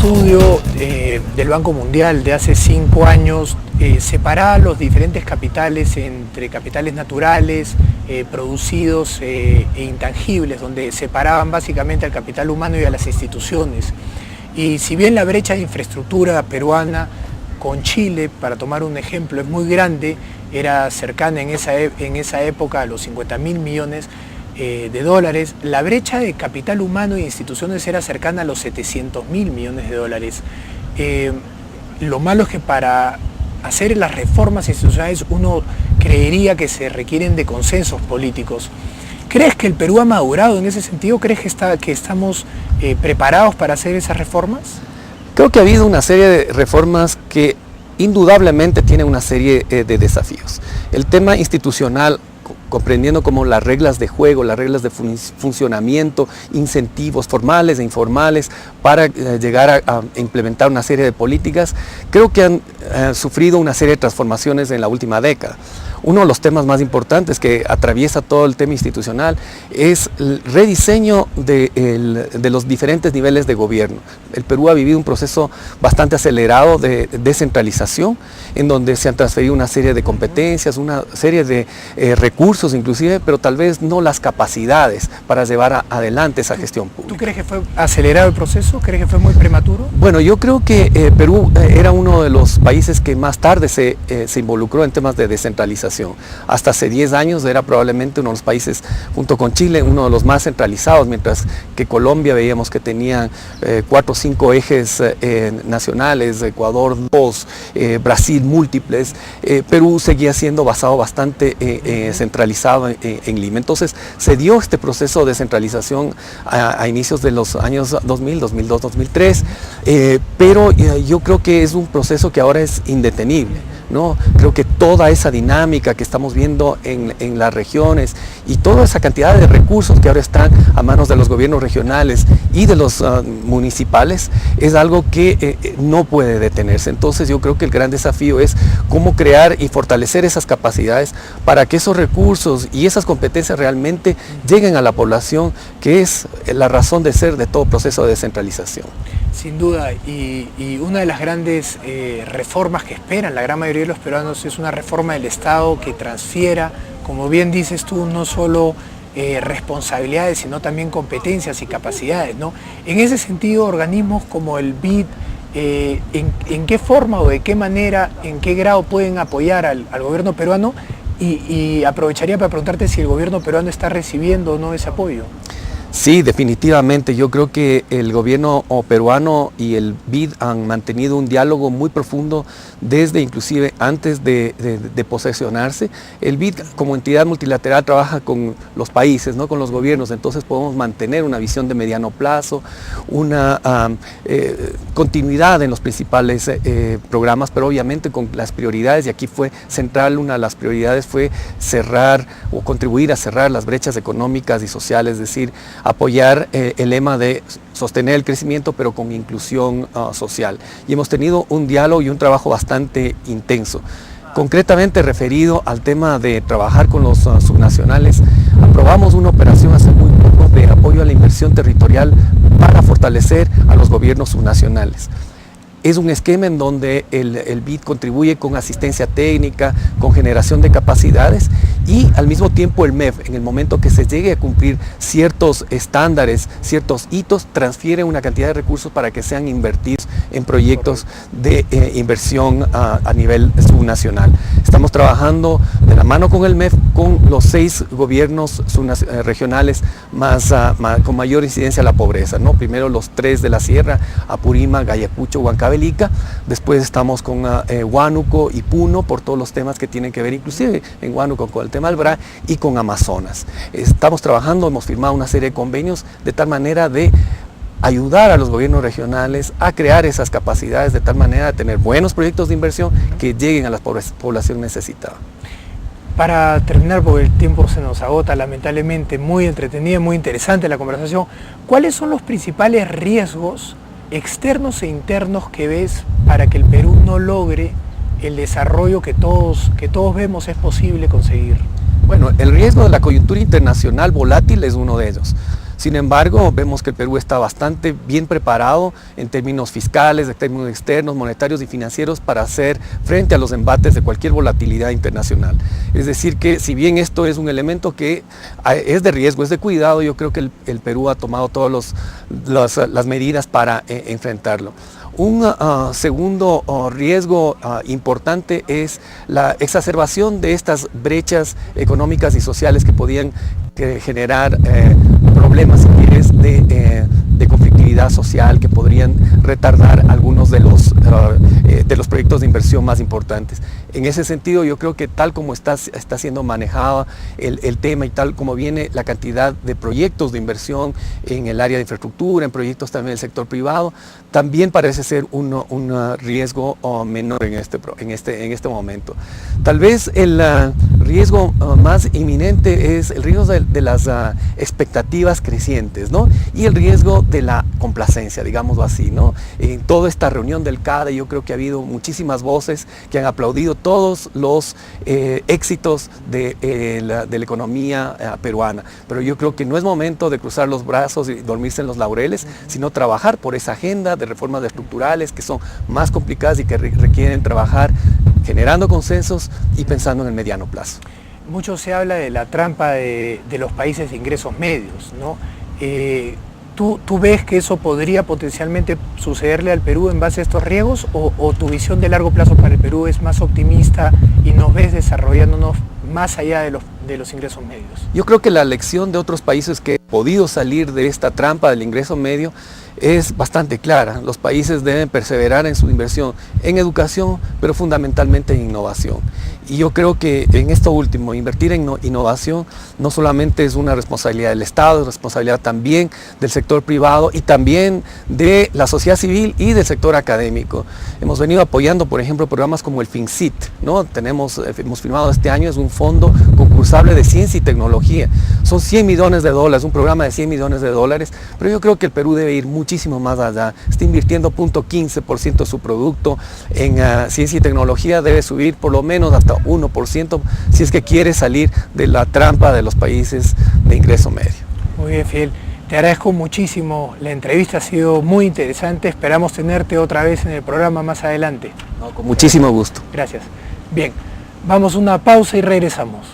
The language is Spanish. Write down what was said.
estudio del Banco Mundial de hace 5 años separaba los diferentes capitales entre capitales naturales, producidos e intangibles, donde separaban básicamente al capital humano y a las instituciones. Y si bien la brecha de infraestructura peruana con Chile, para tomar un ejemplo, es muy grande, era cercana en esa época a los 50.000 millones de dólares, la brecha de capital humano e instituciones era cercana a los 700.000 millones de dólares. Lo malo es que para hacer las reformas institucionales uno creería que se requieren de consensos políticos. ¿Crees que el Perú ha madurado en ese sentido? ¿Crees que estamos preparados para hacer esas reformas? Creo que ha habido una serie de reformas que indudablemente tienen una serie de desafíos. El tema institucional, comprendiendo como las reglas de juego, las reglas de funcionamiento, incentivos formales e informales para llegar a implementar una serie de políticas, creo que han sufrido una serie de transformaciones en la última década. Uno de los temas más importantes que atraviesa todo el tema institucional es el rediseño de los diferentes niveles de gobierno. El Perú ha vivido un proceso bastante acelerado de descentralización, en donde se han transferido una serie de competencias, una serie de recursos inclusive, pero tal vez no las capacidades para llevar adelante esa gestión pública. ¿Tú crees que fue acelerado el proceso? ¿Crees que fue muy prematuro? Bueno, yo creo que Perú era uno de los países que más tarde se involucró en temas de descentralización. Hasta hace 10 años era probablemente uno de los países, junto con Chile, uno de los más centralizados, mientras que Colombia veíamos que tenían 4 o 5 ejes nacionales, Ecuador 2, Brasil múltiples. Perú seguía siendo basado bastante centralizado en Lima. Entonces se dio este proceso de descentralización a inicios de los años 2000, 2002, 2003, pero yo creo que es un proceso que ahora es indetenible, ¿no? Creo que toda esa dinámica que estamos viendo en las regiones y toda esa cantidad de recursos que ahora están a manos de los gobiernos regionales y de los municipales es algo que no puede detenerse. Entonces yo creo que el gran desafío es cómo crear y fortalecer esas capacidades para que esos recursos y esas competencias realmente lleguen a la población, que es la razón de ser de todo proceso de descentralización. Sin duda, y una de las grandes reformas que esperan la gran mayoría de los peruanos es una reforma del Estado que transfiera, como bien dices tú, no solo responsabilidades, sino también competencias y capacidades, ¿no? En ese sentido, organismos como el BID, ¿en qué forma o de qué manera, en qué grado pueden apoyar al gobierno peruano? Y aprovecharía para preguntarte si el gobierno peruano está recibiendo o no ese apoyo. Sí, definitivamente. Yo creo que el gobierno peruano y el BID han mantenido un diálogo muy profundo desde inclusive antes de posesionarse. El BID como entidad multilateral trabaja con los países, ¿no? Con los gobiernos, entonces podemos mantener una visión de mediano plazo, una continuidad en los principales programas, pero obviamente con las prioridades, y aquí fue central, una de las prioridades fue cerrar o contribuir a cerrar las brechas económicas y sociales, es decir, apoyar el lema de sostener el crecimiento pero con inclusión social. Y hemos tenido un diálogo y un trabajo bastante intenso. Concretamente referido al tema de trabajar con los subnacionales, aprobamos una operación hace muy poco de apoyo a la inversión territorial para fortalecer a los gobiernos subnacionales. Es un esquema en donde el BID contribuye con asistencia técnica, con generación de capacidades, y al mismo tiempo el MEF, en el momento que se llegue a cumplir ciertos estándares, ciertos hitos, transfiere una cantidad de recursos para que sean invertidos en proyectos de inversión a nivel subnacional. Estamos trabajando de la mano con el MEF, con los 6 gobiernos regionales con mayor incidencia a la pobreza, ¿no? Primero los 3 de la Sierra, Apurímac, Ayacucho, Huancavelica. Después estamos con Huánuco y Puno, por todos los temas que tienen que ver, inclusive en Huánuco con el tema del BRA, y con Amazonas. Estamos trabajando, hemos firmado una serie de convenios de tal manera de ayudar a los gobiernos regionales a crear esas capacidades, de tal manera de tener buenos proyectos de inversión que lleguen a la población necesitada. Para terminar, porque el tiempo se nos agota lamentablemente, muy entretenida, muy interesante la conversación, ¿cuáles son los principales riesgos externos e internos que ves para que el Perú no logre el desarrollo que todos vemos es posible conseguir? Bueno, el riesgo de la coyuntura internacional volátil es uno de ellos. Sin embargo, vemos que el Perú está bastante bien preparado en términos fiscales, en términos externos, monetarios y financieros para hacer frente a los embates de cualquier volatilidad internacional. Es decir que si bien esto es un elemento que es de riesgo, es de cuidado, yo creo que el Perú ha tomado todas las medidas para enfrentarlo. Un segundo riesgo importante es la exacerbación de estas brechas económicas y sociales que podían generar problemas, si quieres, de conflictividad social, que podrían retardar algunos de los proyectos de inversión más importantes. En ese sentido, yo creo que tal como está siendo manejado el tema y tal como viene la cantidad de proyectos de inversión en el área de infraestructura, en proyectos también del sector privado, también parece ser un riesgo menor en este momento. Tal vez el riesgo más inminente es el riesgo de las expectativas crecientes, ¿no? Y el riesgo de la complacencia, digámoslo así, ¿no? En toda esta reunión del CADE yo creo que ha habido muchísimas voces que han aplaudido todos los éxitos de la economía peruana, pero yo creo que no es momento de cruzar los brazos y dormirse en los laureles, sino trabajar por esa agenda de reformas estructurales que son más complicadas y que requieren trabajar generando consensos y pensando en el mediano plazo. Mucho se habla de la trampa de los países de ingresos medios, ¿no? ¿Tú ves que eso podría potencialmente sucederle al Perú en base a estos riesgos o tu visión de largo plazo para el Perú es más optimista y nos ves desarrollándonos más allá de los ingresos medios? Yo creo que la lección de otros países que han podido salir de esta trampa del ingreso medio es bastante clara. Los países deben perseverar en su inversión en educación, pero fundamentalmente en innovación. Y yo creo que en esto último, invertir en innovación no solamente es una responsabilidad del Estado, es responsabilidad también del sector privado y también de la sociedad civil y del sector académico. Hemos venido apoyando, por ejemplo, programas como el FinCit, ¿no? Hemos firmado este año, es un fondo concursable de ciencia y tecnología. Son $100 millones, un programa de $100 millones, pero yo creo que el Perú debe ir muchísimo más allá. Está invirtiendo 0.15% de su producto en ciencia y tecnología, debe subir por lo menos hasta 1% si es que quiere salir de la trampa de los países de ingreso medio. Muy bien, Fidel. Te agradezco muchísimo. La entrevista ha sido muy interesante. Esperamos tenerte otra vez en el programa más adelante. No, con muchísimo gusto. Gracias. Bien, vamos a una pausa y regresamos.